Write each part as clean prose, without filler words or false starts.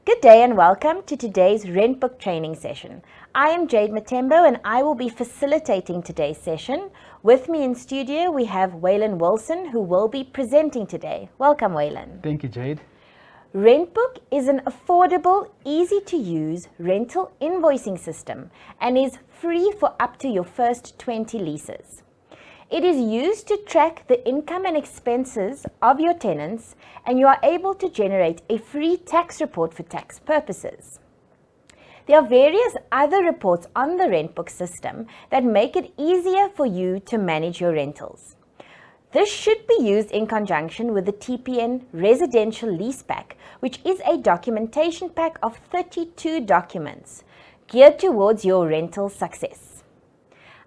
Good day and welcome to today's RentBook training session. I am Jade Matembo and I will be facilitating today's session. With me in studio we have Waylon Wilson who will be presenting today. Welcome Waylon. Thank you, Jade. RentBook is an affordable, easy to use rental invoicing system and is free for up to your first 20 leases. It is used to track the income and expenses of your tenants, and you are able to generate a free tax report for tax purposes. There are various other reports on the RentBook system that make it easier for you to manage your rentals. This should be used in conjunction with the TPN Residential Lease Pack, which is a documentation pack of 32 documents geared towards your rental success.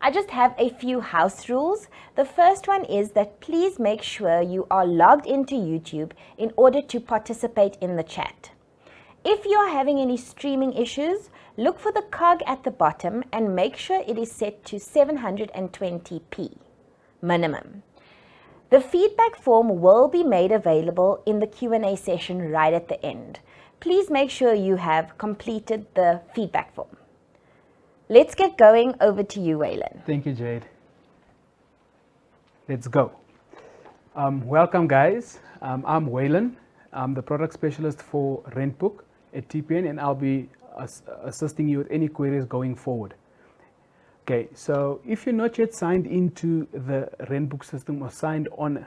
I just have a few house rules. The first one is that please make sure you are logged into YouTube in order to participate in the chat. If you are having any streaming issues, look for the cog at the bottom and make sure it is set to 720p minimum. The feedback form will be made available in the Q&A session right at the end. Please make sure you have completed the feedback form. Let's get going. Over to you, Waylon. Thank you, Jade. Let's go. Welcome, guys. I'm Waylon. I'm the product specialist for RentBook at TPN, and I'll be assisting you with any queries going forward. Okay, so if you're not yet signed into the RentBook system or signed on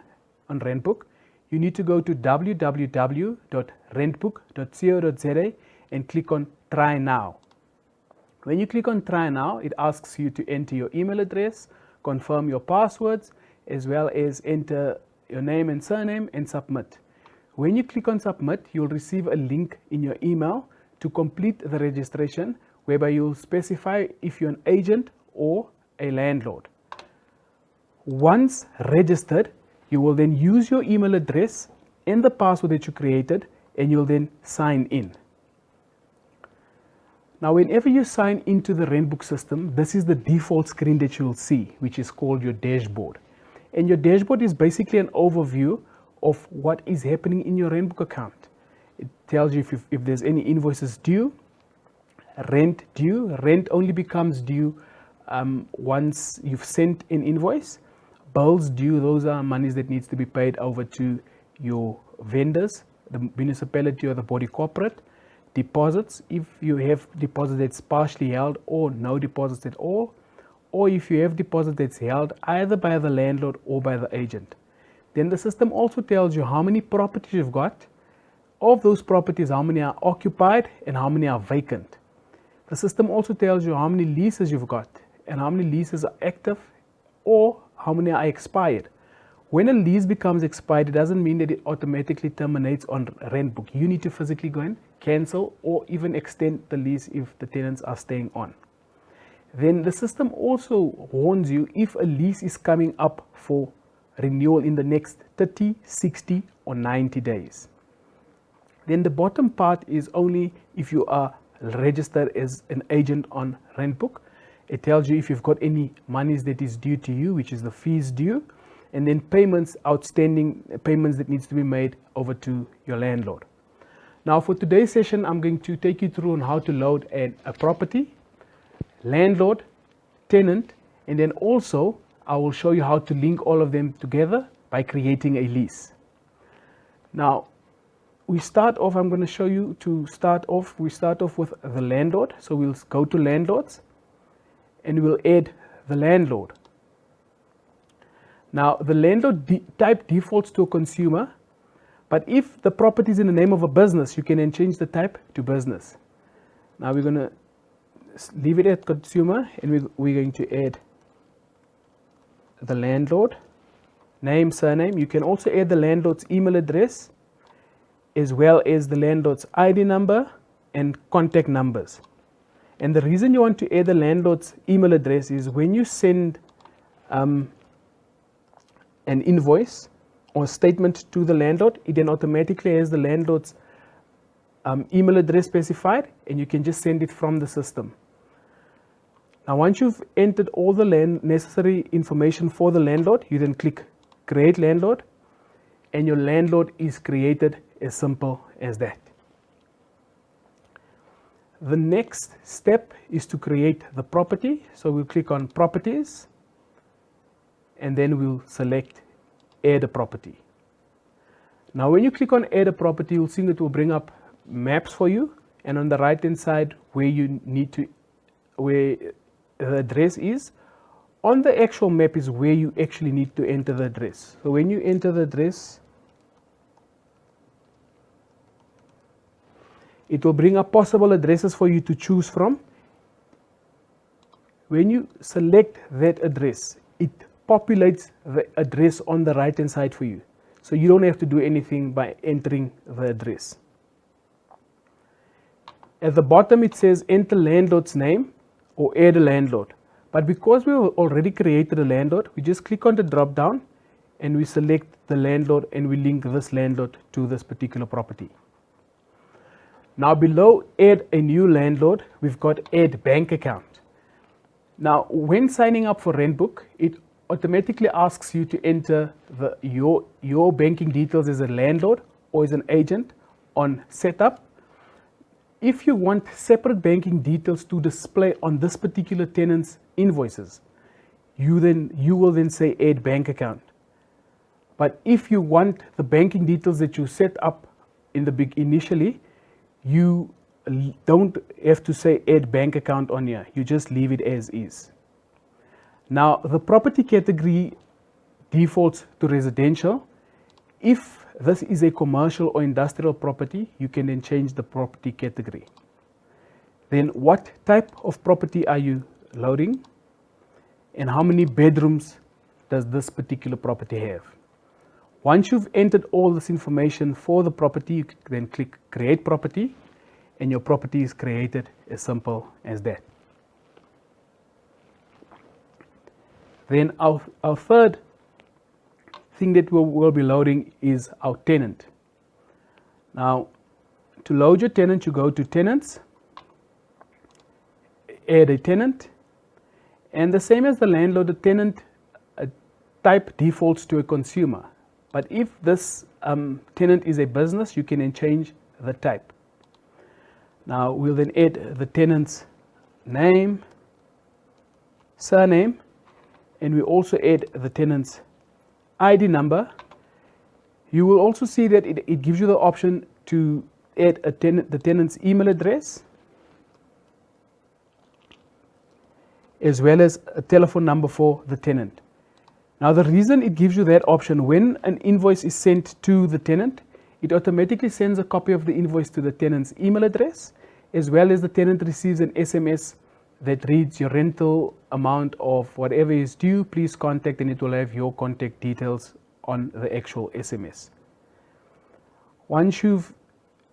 RentBook, you need to go to www.rentbook.co.za and click on Try Now. When you click on Try Now, it asks you to enter your email address, confirm your passwords, as well as enter your name and surname and submit. When you click on Submit, you'll receive a link in your email to complete the registration, whereby you'll specify if you're an agent or a landlord. Once registered, you will then use your email address and the password that you created, and you'll then sign in. Now, whenever you sign into the RentBook system, this is the default screen that you'll see, which is called your dashboard. And your dashboard is basically an overview of what is happening in your RentBook account. It tells you if there's any invoices due, rent only becomes due once you've sent an invoice. Bills due, those are monies that needs to be paid over to your vendors, the municipality or the body corporate. Deposits, if you have deposit that's partially held or no deposits at all, or if you have deposit that's held either by the landlord or by the agent. Then the system also tells you how many properties you've got. Of those properties, how many are occupied and how many are vacant. The system also tells you how many leases you've got and how many leases are active or how many are expired. When a lease becomes expired, it doesn't mean that it automatically terminates on RentBook. You need to physically go and cancel or even extend the lease if the tenants are staying on. Then the system also warns you if a lease is coming up for renewal in the next 30, 60 or 90 days. Then the bottom part is only if you are registered as an agent on RentBook. It tells you if you've got any monies that is due to you, which is the fees due, and then payments, outstanding payments that needs to be made over to your landlord. Now for today's session, I'm going to take you through on how to load a property, landlord, tenant, and then also I will show you how to link all of them together by creating a lease. Now we start off, I'm going to show you we start off with the landlord. So we'll go to landlords and we'll add the landlord. Now, the landlord type defaults to a consumer, but if the property is in the name of a business, you can then change the type to business. Now, we're going to leave it at consumer, and we're going to add the landlord, name, surname. You can also add the landlord's email address, as well as the landlord's ID number and contact numbers. And the reason you want to add the landlord's email address is when you send an invoice or statement to the landlord, it then automatically has the landlord's email address specified, and you can just send it from the system. Now, once you've entered all the necessary information for the landlord, you then click Create Landlord, and your landlord is created, as simple as that. the next step is to create the property. So we'll click on properties and then we'll select add a property. Now when you click on add a property, you'll see that it will bring up maps for you, and on the right hand side where the address is. On the actual map is where you actually need to enter the address. So when you enter the address, it will bring up possible addresses for you to choose from. When you select that address, it populates the address on the right hand side for you. So you don't have to do anything by entering the address. At the bottom it says enter landlord's name or add a landlord. But because we already created a landlord, we just click on the drop down and we select the landlord and we link this landlord to this particular property. Now below add a new landlord, we've got add bank account. Now when signing up for RentBook, it automatically asks you to enter your banking details as a landlord or as an agent on setup. If you want separate banking details to display on this particular tenant's invoices, you will then say add bank account. But if you want the banking details that you set up initially, you don't have to say add bank account on here. You just leave it as is. Now the property category defaults to residential. If this is a commercial or industrial property, you can then change the property category. Then what type of property are you loading and how many bedrooms does this particular property have? Once you've entered all this information for the property, you can then click create property and your property is created, as simple as that. Then our third thing that we'll be loading is our tenant. Now to load your tenant, you go to tenants, add a tenant, and the same as the landlord, the tenant type defaults to a consumer. But if this tenant is a business, you can then change the type. Now we'll then add the tenant's name, surname, and we also add the tenant's ID number. You will also see that it gives you the option to add the tenant's email address, as well as a telephone number for the tenant. Now the reason it gives you that option, when an invoice is sent to the tenant, it automatically sends a copy of the invoice to the tenant's email address, as well as the tenant receives an SMS that reads your rental amount of whatever is due, please contact, and it will have your contact details on the actual SMS. Once you've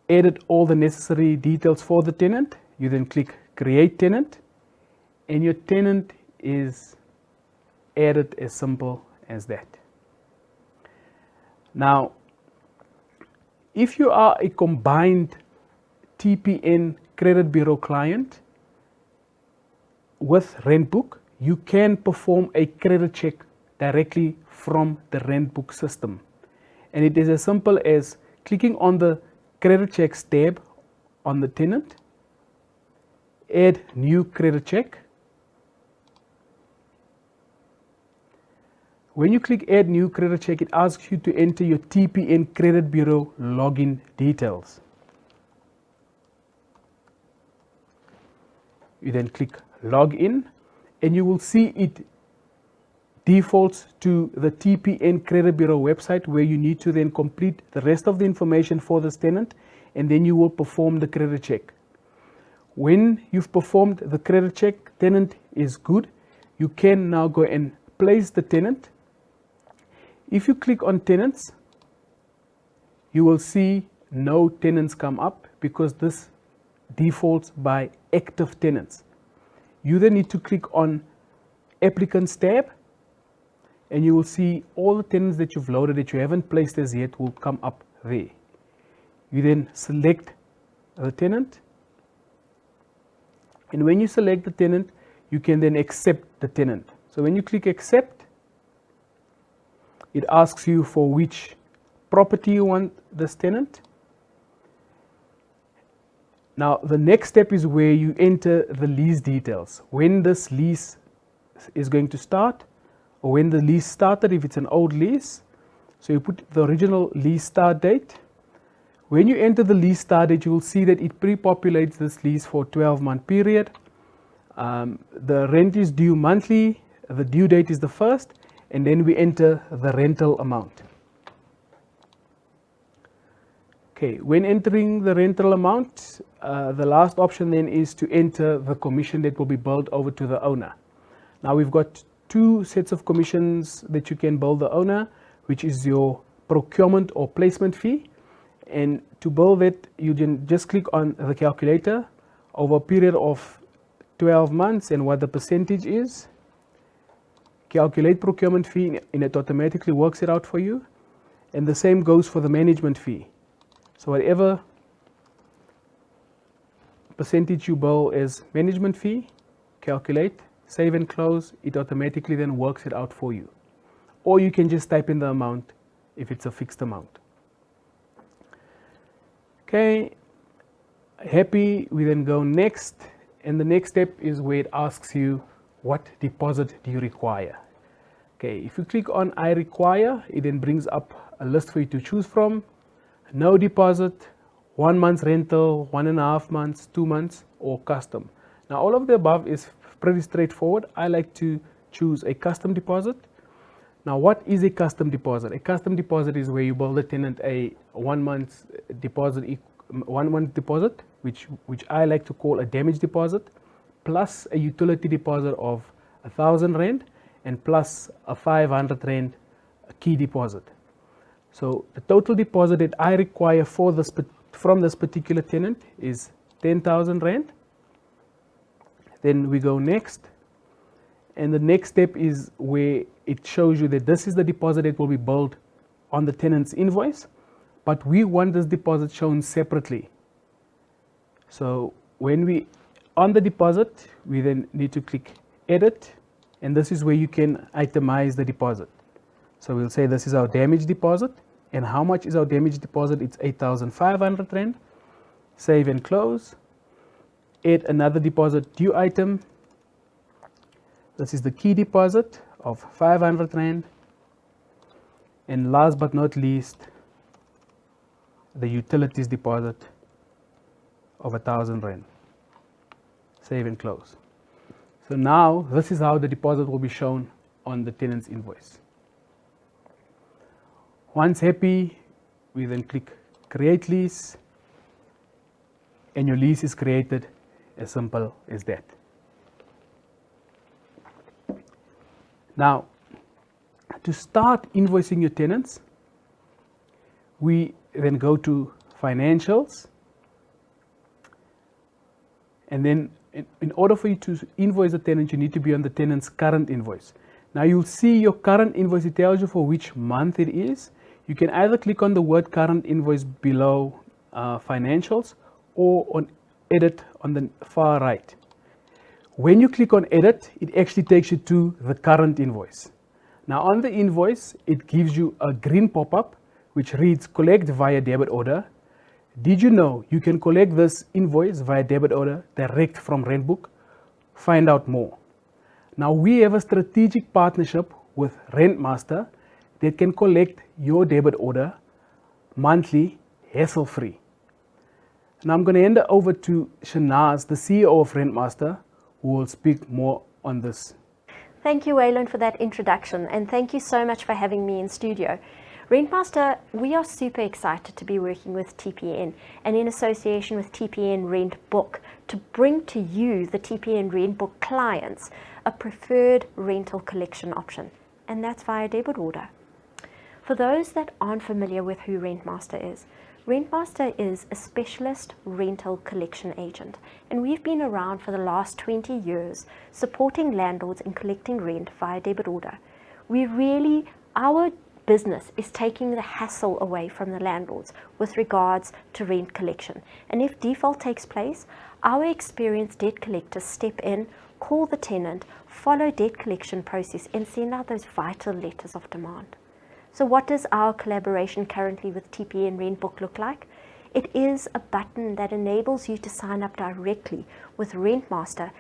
added all the necessary details for the tenant, you then click create tenant and your tenant is added, as simple as that. Now, if you are a combined TPN credit bureau client with RentBook, you can perform a credit check directly from the RentBook system. And it is as simple as clicking on the credit checks tab on the tenant, add new credit check. When you click add new credit check, it asks you to enter your TPN credit bureau login details. You then click log in and you will see it defaults to the TPN credit bureau website, where you need to then complete the rest of the information for this tenant, and then you will perform the credit check. When you've performed the credit check, tenant is good, you can now go and place the tenant. If you click on tenants, you will see no tenants come up because this defaults by active tenants. You then need to click on applicants tab and you will see all the tenants that you've loaded that you haven't placed as yet will come up there. You then select the tenant, and when you select the tenant, you can then accept the tenant. So when you click accept, it asks you for which property you want this tenant. Now, the next step is where you enter the lease details. When this lease is going to start, or when the lease started, if it's an old lease. So you put the original lease start date. When you enter the lease start date, you will see that it pre-populates this lease for a 12-month period. The rent is due monthly, the due date is the 1st, and then we enter the rental amount. Okay, when entering the rental amount, the last option then is to enter the commission that will be billed over to the owner. Now we've got 2 sets of commissions that you can bill the owner, which is your procurement or placement fee. And to bill that, you can just click on the calculator over a period of 12 months and what the percentage is. Calculate procurement fee and it automatically works it out for you. And the same goes for the management fee. So whatever percentage you bill as management fee, calculate, save and close, it automatically then works it out for you. Or you can just type in the amount if it's a fixed amount. Okay, happy, we then go next, and the next step is where it asks you what deposit do you require. Okay, if you click on I require, it then brings up a list for you to choose from. No deposit, 1 month's rental, 1.5 months, 2 months, or custom. Now all of the above is pretty straightforward. I like to choose a custom deposit. Now what is a custom deposit? A custom deposit is where you bill the tenant a 1 month deposit, 1 month deposit, which I like to call a damage deposit, plus a utility deposit of 1,000 Rand and plus a 500 Rand key deposit. So the total deposit that I require for this from this particular tenant is 10,000 Rand. Then we go next, and the next step is where it shows you that this is the deposit that will be billed on the tenant's invoice, but we want this deposit shown separately. So when we on the deposit, we then need to click edit, and this is where you can itemize the deposit. So we'll say this is our damage deposit, and how much is our damage deposit? It's 8,500 Rand. Save and close. Add another deposit due item. This is the key deposit of 500 Rand. And last but not least, the utilities deposit of 1,000 Rand. Save and close. So now this is how the deposit will be shown on the tenant's invoice. Once happy, we then click create lease, and your lease is created. As simple as that. Now, to start invoicing your tenants, we then go to financials, and then in order for you to invoice a tenant, you need to be on the tenant's current invoice. Now you'll see your current invoice, it tells you for which month it is. You can either click on the word current invoice below financials or on edit on the far right. When you click on edit, it actually takes you to the current invoice. Now on the invoice, it gives you a green pop-up which reads collect via debit order. Did you know you can collect this invoice via debit order direct from RentBook? Find out more. Now we have a strategic partnership with RentMaster that can collect your debit order monthly, hassle-free. Now I'm going to hand it over to Shanaz, the CEO of RentMaster, who will speak more on this. Thank you, Waylon, for that introduction, and thank you so much for having me in studio. RentMaster, we are super excited to be working with TPN and in association with TPN RentBook to bring to you, the TPN RentBook clients, a preferred rental collection option, and that's via debit order. For those that aren't familiar with who RentMaster is a specialist rental collection agent, and we've been around for the last 20 years supporting landlords in collecting rent via debit order. Our business is taking the hassle away from the landlords with regards to rent collection. And if default takes place, our experienced debt collectors step in, call the tenant, follow debt collection process, and send out those vital letters of demand. So what does our collaboration currently with TPN RentBook look like? It is a button that enables you to sign up directly with RentMaster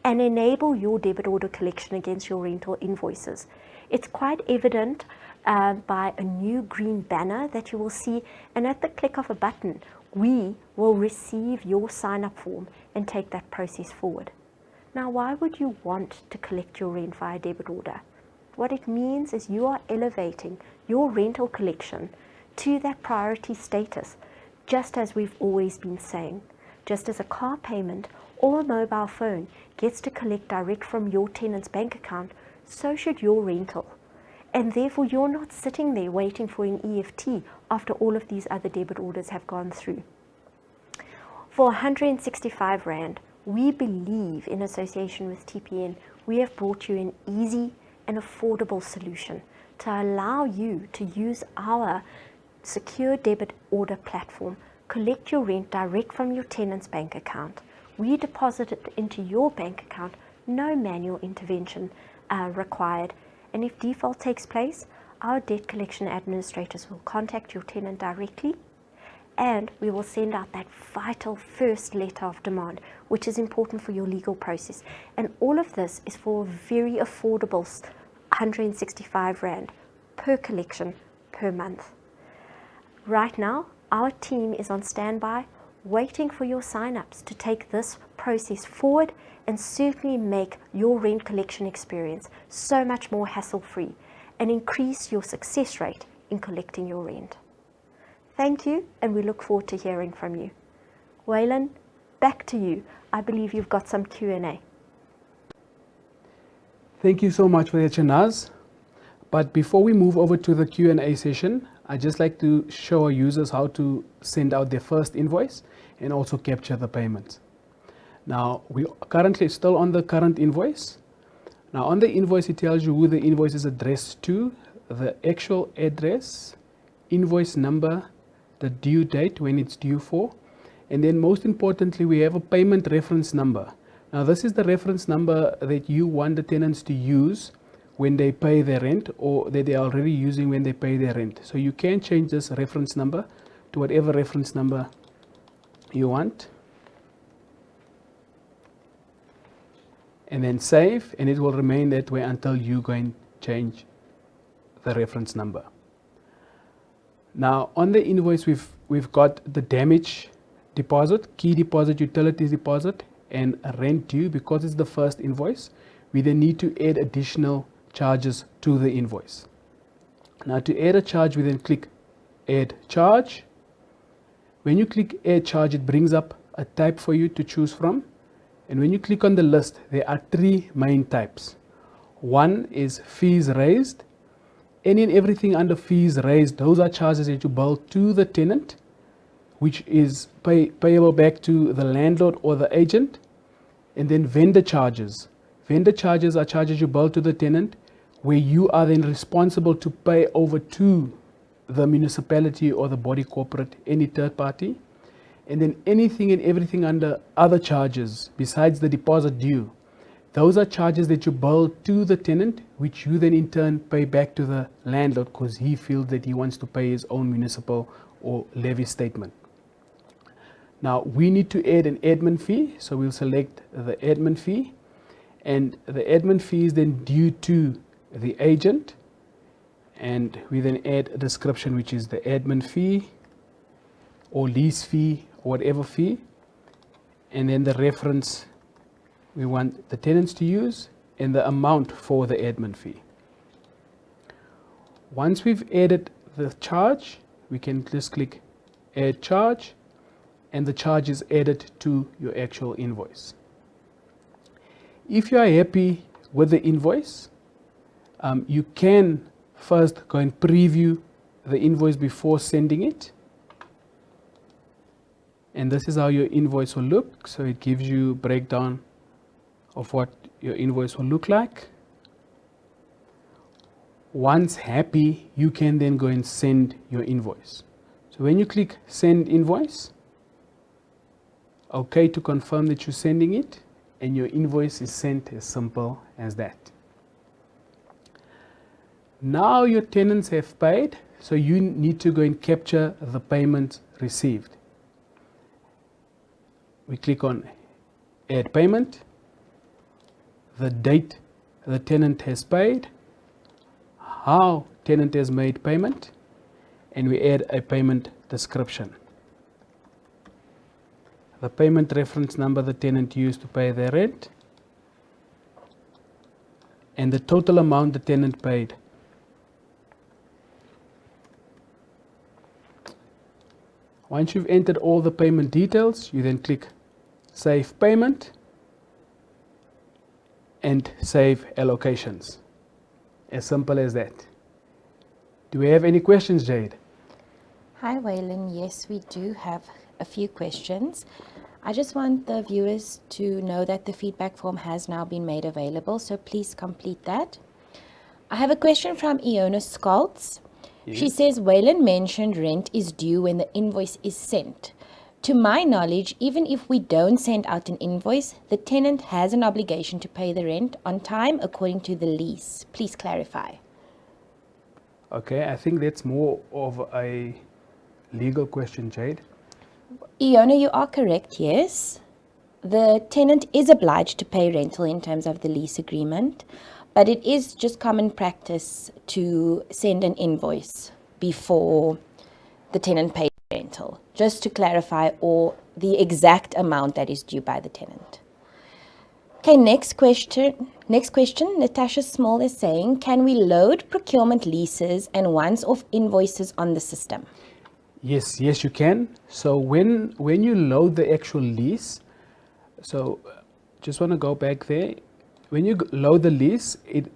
and enable your debit order collection against your rental invoices. It's quite evident by a new green banner that you will see, and at the click of a button, we will receive your sign-up form and take that process forward. Now, why would you want to collect your rent via debit order? What it means is you are elevating your rental collection to that priority status, just as we've always been saying. Just as a car payment or a mobile phone gets to collect direct from your tenant's bank account, so should your rental. And therefore, you're not sitting there waiting for an EFT after all of these other debit orders have gone through. For 165 Rand, we believe, in association with TPN, we have brought you an easy and affordable solution to allow you to use our secure debit order platform, collect your rent direct from your tenant's bank account. We deposit it into your bank account, no manual intervention required. And if default takes place, our debt collection administrators will contact your tenant directly, and we will send out that vital first letter of demand, which is important for your legal process. And all of this is for a very affordable 165 Rand per collection per month. Right now, our team is on standby, waiting for your sign-ups to take this process forward and certainly make your rent collection experience so much more hassle-free and increase your success rate in collecting your rent. Thank you, and we look forward to hearing from you. Waylon, back to you. I believe you've got some Q&A. Thank you so much for that, Shanaz. But before we move over to the Q&A session, I'd just like to show our users how to send out their first invoice and also capture the payments. Now, we are currently still on the current invoice. Now, on the invoice, it tells you who the invoice is addressed to, the actual address, invoice number, the due date, when it's due for, and then most importantly, we have a payment reference number. Now, this is the reference number that you want the tenants to use when they pay their rent, or that they are already using when they pay their rent. So you can change this reference number to whatever reference number you want, and then save, and it will remain that way until you go and change the reference number. Now, on the invoice, we've got the damage deposit, key deposit, utilities deposit, and a rent due. Because it's the first invoice, we then need to add additional charges to the invoice. Now, to add a charge, we then click add charge. When you click add charge, it brings up a type for you to choose from. And when you click on the list, there are three main types. One is fees raised. Any and everything under fees raised, those are charges that you bill to the tenant, which is payable back to the landlord or the agent. And then vendor charges. Vendor charges are charges you bill to the tenant, where you are then responsible to pay over to the municipality or the body corporate, any third party. And then anything and everything under other charges besides the deposit due, those are charges that you bill to the tenant, which you then in turn pay back to the landlord because he feels that he wants to pay his own municipal or levy statement. Now, we need to add an admin fee, so we'll select the admin fee, and the admin fee is then due to the agent, and we then add a description, which is the admin fee or lease fee or whatever fee, and then the reference we want the tenants to use and the amount for the admin fee. Once we've added the charge, we can just click add charge, and the charge is added to your actual invoice. If you are happy with the invoice, you can first go and preview the invoice before sending it. And this is how your invoice will look. So it gives you a breakdown of what your invoice will look like. Once happy, you can then go and send your invoice. So when you click send invoice, okay to confirm that you're sending it, and your invoice is sent, as simple as that. Now your tenants have paid, so you need to go and capture the payment received. we click on add payment, the date the tenant has paid, how tenant has made payment, and we add a payment description. The payment reference number the tenant used to pay their rent, and the total amount the tenant paid. Once you've entered all the payment details, you then click Save Payment and Save Allocations. As simple as that. Do we have any questions, Jade? Hi, Waylon. Yes, we do have a few questions. I just want the viewers to know that the feedback form has now been made available, so please complete that. I have a question from Iona Skaltz. Yes. She says, Waylon mentioned rent is due when the invoice is sent. To my knowledge, even if we don't send out an invoice, the tenant has an obligation to pay the rent on time according to the lease. Please clarify. Okay, I think that's more of a legal question, Jade. Iona, you are correct, yes. The tenant is obliged to pay rental in terms of the lease agreement, but it is just common practice to send an invoice before the tenant pays rental, just to clarify or the exact amount that is due by the tenant. Okay, next question. Natasha Small is saying, can we load procurement leases and once-off invoices on the system? Yes, you can. So when you load the actual lease, so just want to go back there. When you load the lease, it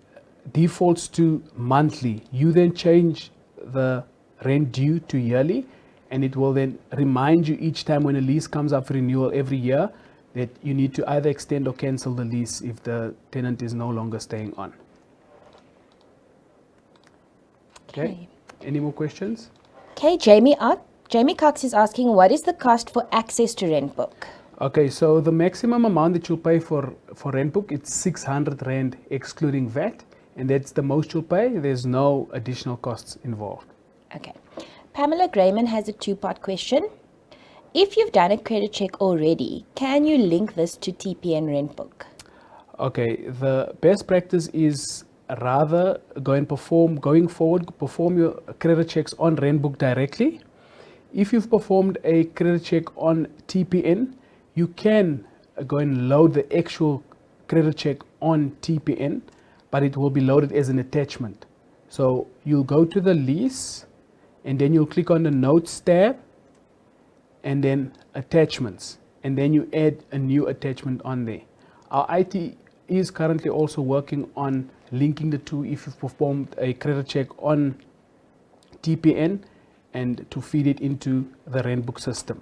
defaults to monthly. You then change the rent due to yearly, and it will then remind you each time when a lease comes up for renewal every year that you need to either extend or cancel the lease if the tenant is no longer staying on. Okay. Any more questions? Okay, Jamie Cox is asking, what is the cost for access to RentBook? Okay, so the maximum amount that you'll pay for RentBook, it's 600 Rand excluding VAT, and that's the most you'll pay. There's no additional costs involved. Okay. Pamela Grayman has a two-part question. If you've done a credit check already, can you link this to TPN RentBook? Okay, the best practice is rather going forward, perform your credit checks on RentBook directly. If you've performed a credit check on TPN, you can go and load the actual credit check on TPN, but it will be loaded as an attachment. So you'll go to the lease, and then you'll click on the Notes tab, and then Attachments, and then you add a new attachment on there. Our IT is currently also working on linking the two if you've performed a credit check on TPN and to feed it into the RentBook system.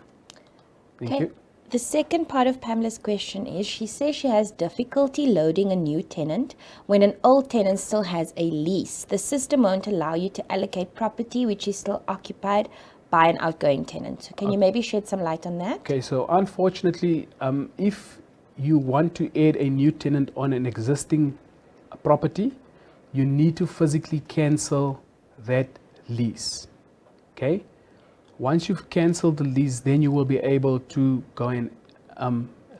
Thank you. The second part of Pamela's question is, she says she has difficulty loading a new tenant when an old tenant still has a lease. The system won't allow you to allocate property which is still occupied by an outgoing tenant. So can you maybe shed some light on that? Okay, so unfortunately, if you want to add a new tenant on an existing property, you need to physically cancel that lease. Okay? Once you've canceled the lease, then you will be able to go and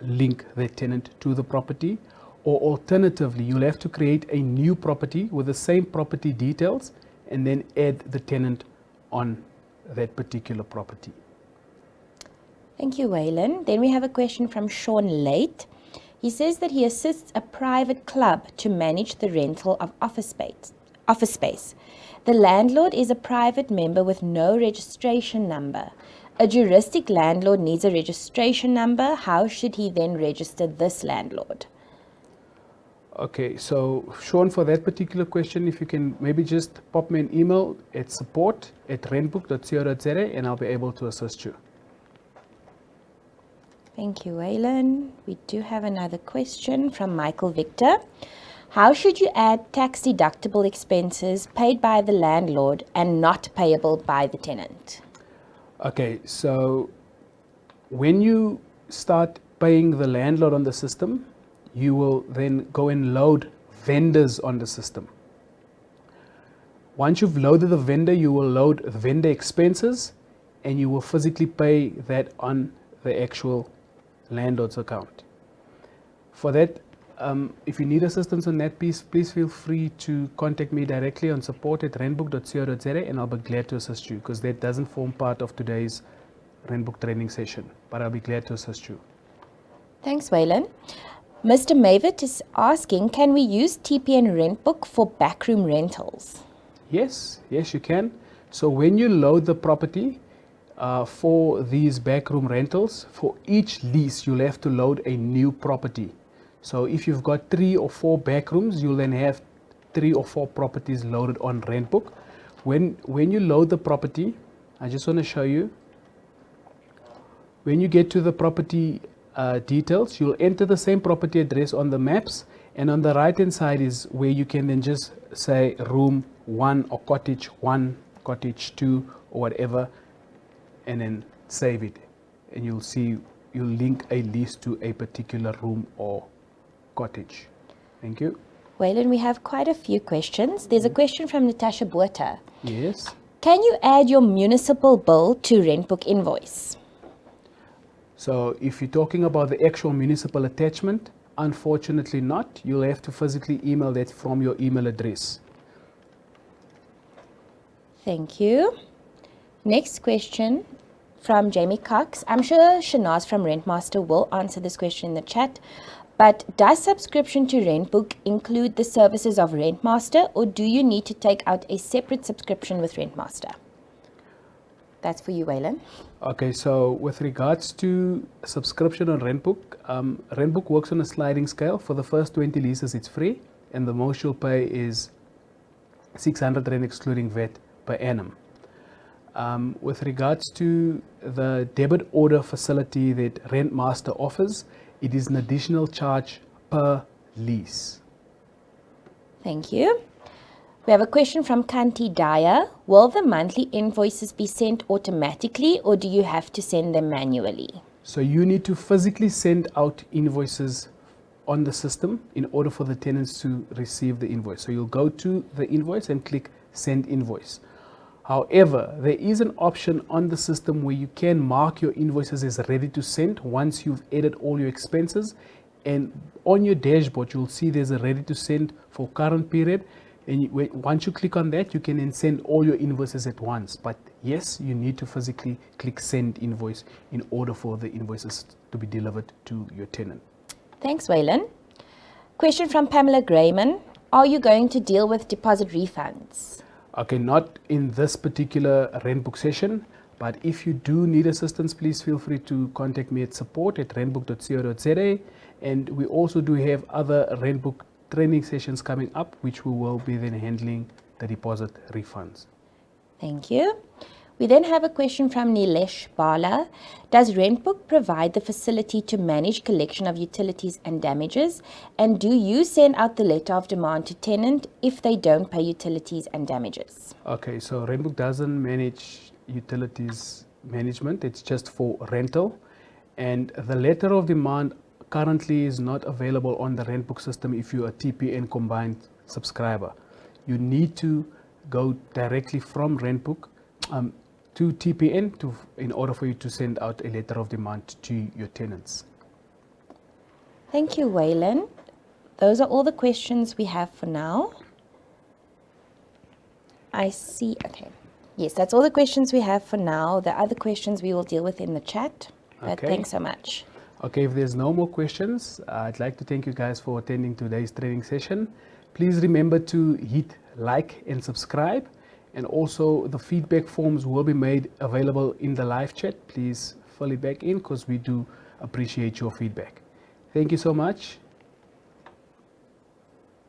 link the tenant to the property, or alternatively, you'll have to create a new property with the same property details and then add the tenant on that particular property. Thank you, Waylon. Then we have a question from Sean Late. He says that he assists a private club to manage the rental of office space. The landlord is a private member with no registration number. A juristic landlord needs a registration number. How should he then register this landlord? Okay, so Sean, for that particular question, if you can maybe just pop me an email at support@rentbook.co.za and I'll be able to assist you. Thank you, Waylon. We do have another question from Michael Victor. How should you add tax deductible expenses paid by the landlord and not payable by the tenant? Okay, so when you start paying the landlord on the system, you will then go and load vendors on the system. Once you've loaded the vendor, you will load the vendor expenses and you will physically pay that on the actual landlord's account. For that, if you need assistance on that piece, please feel free to contact me directly on support@rentbook.co.za, and I'll be glad to assist you, because that doesn't form part of today's RentBook training session, but I'll be glad to assist you. Thanks, Waylon. Mr. Mavitt is asking, can we use TPN RentBook for backroom rentals? Yes, you can. So when you load the property for these backroom rentals, for each lease, you'll have to load a new property. So if you've got 3 or 4 backrooms, you'll then have 3 or 4 properties loaded on RentBook. When you load the property, I just want to show you. When you get to the property details, you'll enter the same property address on the maps, and on the right hand side is where you can then just say room 1 or cottage 1, cottage 2 or whatever, and then save it, and you'll see you'll link a lease to a particular room or cottage. Thank you. Waylon, we have quite a few questions. There's a question from Natasha Botha. Yes. Can you add your municipal bill to RentBook invoice? So if you're talking about the actual municipal attachment, unfortunately not. You'll have to physically email that from your email address. Thank you. Next question from Jamie Cox. I'm sure Shanaz from RentMaster will answer this question in the chat, but does subscription to RentBook include the services of RentMaster, or do you need to take out a separate subscription with RentMaster? That's for you, Waylon. Okay, so with regards to subscription on RentBook, RentBook works on a sliding scale. For the first 20 leases, it's free, and the most you'll pay is 600 Rand excluding VAT per annum. With regards to the debit order facility that RentMaster offers, it is an additional charge per lease. Thank you. We have a question from Kanti Daya. Will the monthly invoices be sent automatically, or do you have to send them manually? So you need to physically send out invoices on the system in order for the tenants to receive the invoice. So you'll go to the invoice and click send invoice. However, there is an option on the system where you can mark your invoices as ready to send once you've added all your expenses, and on your dashboard you'll see there's a ready to send for current period. And once you click on that, you can then send all your invoices at once. But yes, you need to physically click send invoice in order for the invoices to be delivered to your tenant. Thanks, Waylon. Question from Pamela Grayman. Are you going to deal with deposit refunds? Okay, not in this particular RentBook session, but if you do need assistance, please feel free to contact me at support@rentbook.co.za. And we also do have other RentBook training sessions coming up, which we will be then handling the deposit refunds. Thank you. We then have a question from Nilesh Bala. Does RentBook provide the facility to manage collection of utilities and damages? And do you send out the letter of demand to tenant if they don't pay utilities and damages? Okay, so RentBook doesn't manage utilities management. It's just for rental. And the letter of demand currently is not available on the RentBook system if you're a TPN combined subscriber. You need to go directly from RentBook to TPN in order for you to send out a letter of demand to your tenants. Thank you, Waylon. Those are all the questions we have for now. I see, okay. Yes, that's all the questions we have for now. The other questions we will deal with in the chat. But Okay. Thanks so much. Okay, if there's no more questions, I'd like to thank you guys for attending today's training session. Please remember to hit like and subscribe, and also the feedback forms will be made available in the live chat. Please fill it back in because we do appreciate your feedback. Thank you so much.